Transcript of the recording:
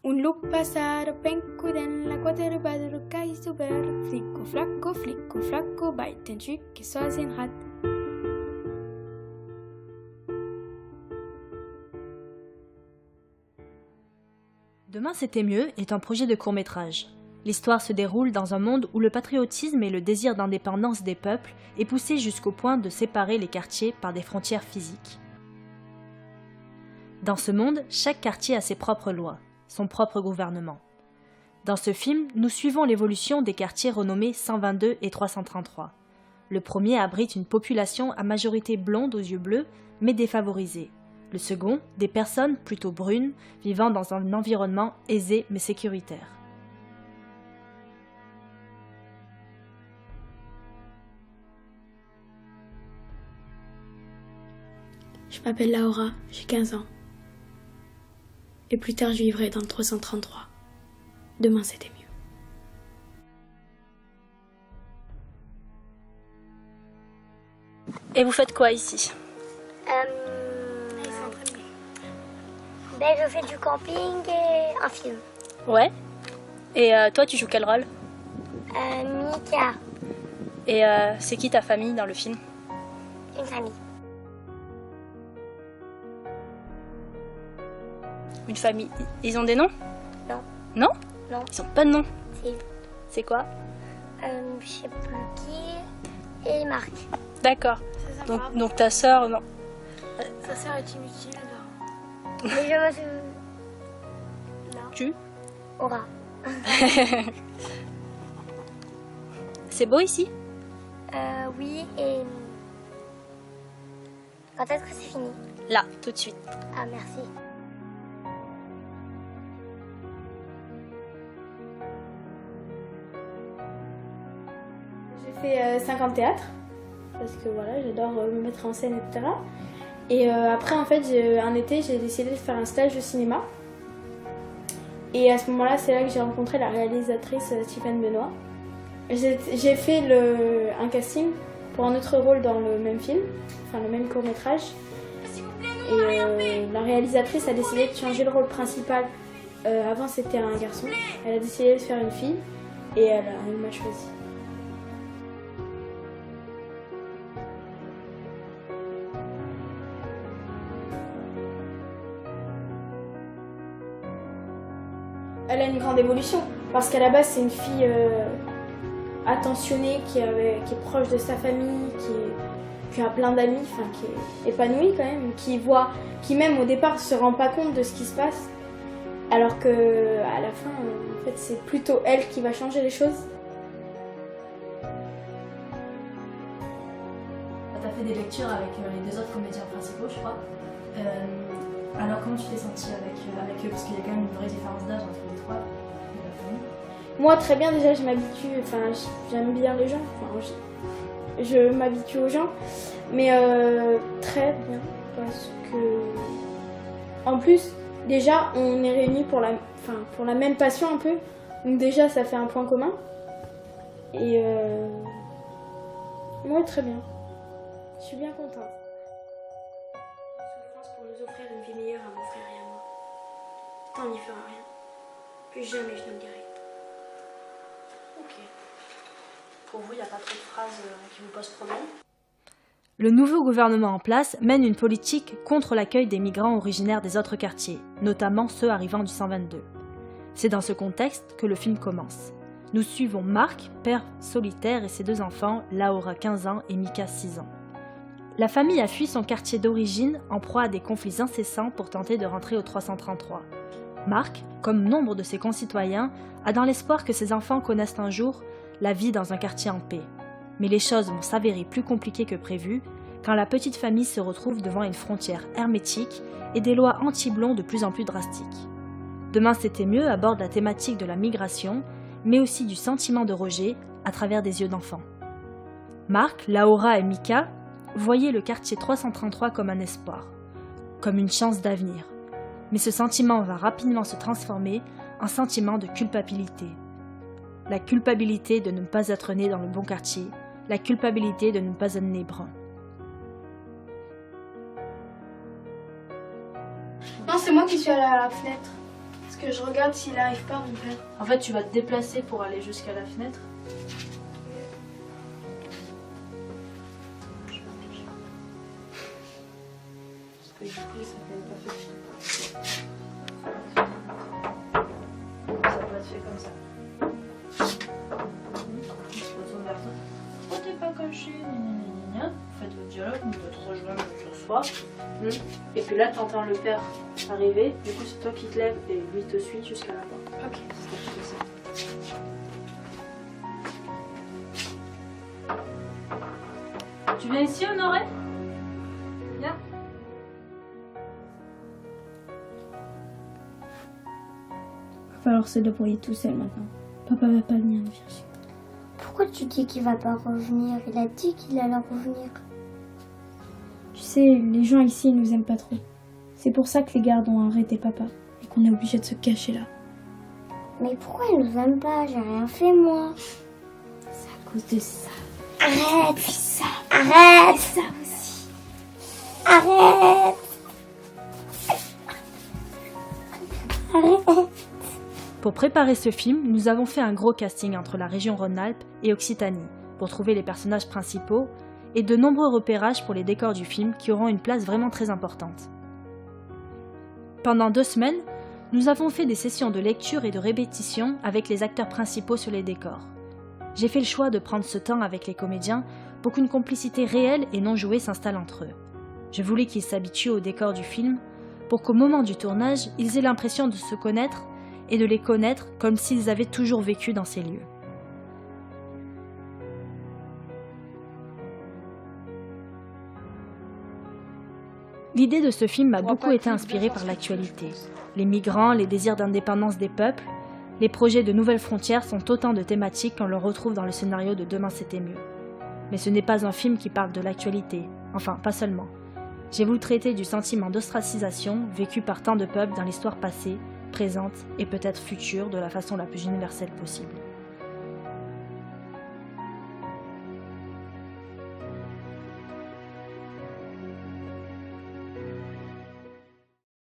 Un look passado, pencuden, la quaterbadro, kai super, flicco, flacco, baiten, que soit in rat. Demain c'était mieux est un projet de court-métrage. L'histoire se déroule dans un monde où le patriotisme et le désir d'indépendance des peuples est poussé jusqu'au point de séparer les quartiers par des frontières physiques. Dans ce monde, chaque quartier a ses propres lois, son propre gouvernement. Dans ce film, nous suivons l'évolution des quartiers renommés 122 et 333. Le premier abrite une population à majorité blonde aux yeux bleus, mais défavorisée. Le second, des personnes plutôt brunes, vivant dans un environnement aisé mais sécuritaire. Je m'appelle Laura, j'ai 15 ans. Et plus tard, je vivrai dans le 333. Demain, c'était mieux. Et vous faites quoi ici? Je fais du camping et un film. Ouais. Et toi, tu joues quel rôle? Mika, Et c'est qui ta famille dans le film? une famille. Une famille. Ils ont des noms? Non. Non? Non. Ils ont pas de nom. Si. C'est quoi? Je sais plus qui. Et Marc. D'accord. Donc ta sœur, non. Sa sœur est inutile. Mais je me suis... Tu? Aura. C'est beau ici? Oui, et... Quand est-ce que c'est fini? Là, tout de suite. Ah, merci. J'ai fait 5 ans de théâtre, parce que voilà, j'adore me mettre en scène, etc. Et après, en fait, un été, j'ai décidé de faire un stage de cinéma. Et à ce moment-là, c'est là que j'ai rencontré la réalisatrice Stéphane Benoît. J'ai fait un casting pour un autre rôle dans le même film, enfin le même court-métrage. Et la réalisatrice a décidé de changer le rôle principal. Avant, c'était un garçon. Elle a décidé de faire une fille et elle m'a choisi. Elle a une grande évolution, parce qu'à la base c'est une fille attentionnée, qui est proche de sa famille, qui a plein d'amis, enfin qui est épanouie quand même, qui même au départ se rend pas compte de ce qui se passe, alors que à la fin en fait c'est plutôt elle qui va changer les choses. Tu as fait des lectures avec les deux autres comédiens principaux, je crois. Alors comment tu t'es sentie avec eux? Parce qu'il y a quand même une vraie différence d'âge entre les trois et la famille. Moi très bien, déjà je m'habitue, enfin j'aime bien les gens, enfin, je m'habitue aux gens, mais très bien, parce que en plus déjà on est réunis pour la même passion un peu, donc déjà ça fait un point commun, et moi très bien, je suis bien contente. Pour nous offrir une vie meilleure à mon frère et à moi. Tant n'y fera rien. Plus jamais je ne le dirai. Ok. Pour vous, il n'y a pas trop de phrases qui vous posent problème? Le nouveau gouvernement en place mène une politique contre l'accueil des migrants originaires des autres quartiers, notamment ceux arrivant du 122. C'est dans ce contexte que le film commence. Nous suivons Marc, père solitaire, et ses deux enfants, Laura 15 ans et Mika 6 ans. La famille a fui son quartier d'origine en proie à des conflits incessants pour tenter de rentrer au 333. Marc, comme nombre de ses concitoyens, a dans l'espoir que ses enfants connaissent un jour la vie dans un quartier en paix. Mais les choses vont s'avérer plus compliquées que prévu quand la petite famille se retrouve devant une frontière hermétique et des lois anti-blonds de plus en plus drastiques. Demain c'était mieux aborde la thématique de la migration, mais aussi du sentiment de rejet à travers des yeux d'enfants. Marc, Laura et Mika voyaient le quartier 333 comme un espoir, comme une chance d'avenir. Mais ce sentiment va rapidement se transformer en sentiment de culpabilité. La culpabilité de ne pas être né dans le bon quartier, la culpabilité de ne pas être né brun. Non, c'est moi qui suis allée à la fenêtre. Parce que je regarde s'il arrive pas, mon père. En fait, tu vas te déplacer pour aller jusqu'à la fenêtre. Parce que du coup, ça fait pas fait. Ça peut être fait comme ça. On se retourne vers toi. Oh, t'es pas caché, gna. Faites votre dialogue, vous pouvez te rejoindre sur soi. Et puis là, t'entends le père arriver. Du coup, c'est toi qui te lèves et lui te suit jusqu'à la porte. Ok. C'est toi qui fais ça. Tu viens ici, Honoré? Viens. Va falloir se débrouiller tout seul maintenant. Papa va pas venir, Virginie. Pourquoi tu dis qu'il va pas revenir? Il a dit qu'il allait revenir. Tu sais, les gens ici ils nous aiment pas trop. C'est pour ça que les gardes ont arrêté papa et qu'on est obligé de se cacher là. Mais pourquoi il nous aime pas? J'ai rien fait moi. C'est à cause de ça. Arrête! Puis ça. Arrête! Et ça aussi. Arrête! Arrête! Pour préparer ce film, nous avons fait un gros casting entre la région Rhône-Alpes et Occitanie pour trouver les personnages principaux et de nombreux repérages pour les décors du film qui auront une place vraiment très importante. Pendant 2 semaines, nous avons fait des sessions de lecture et de répétition avec les acteurs principaux sur les décors. J'ai fait le choix de prendre ce temps avec les comédiens pour qu'une complicité réelle et non jouée s'installe entre eux. Je voulais qu'ils s'habituent au décor du film pour qu'au moment du tournage, ils aient l'impression de se connaître et de les connaître comme s'ils avaient toujours vécu dans ces lieux. L'idée de ce film m'a beaucoup été inspirée par l'actualité. Les migrants, les désirs d'indépendance des peuples, les projets de nouvelles frontières sont autant de thématiques qu'on le retrouve dans le scénario de Demain c'était mieux. Mais ce n'est pas un film qui parle de l'actualité, enfin pas seulement. J'ai voulu traiter du sentiment d'ostracisation vécu par tant de peuples dans l'histoire passée, présente et peut-être future de la façon la plus universelle possible.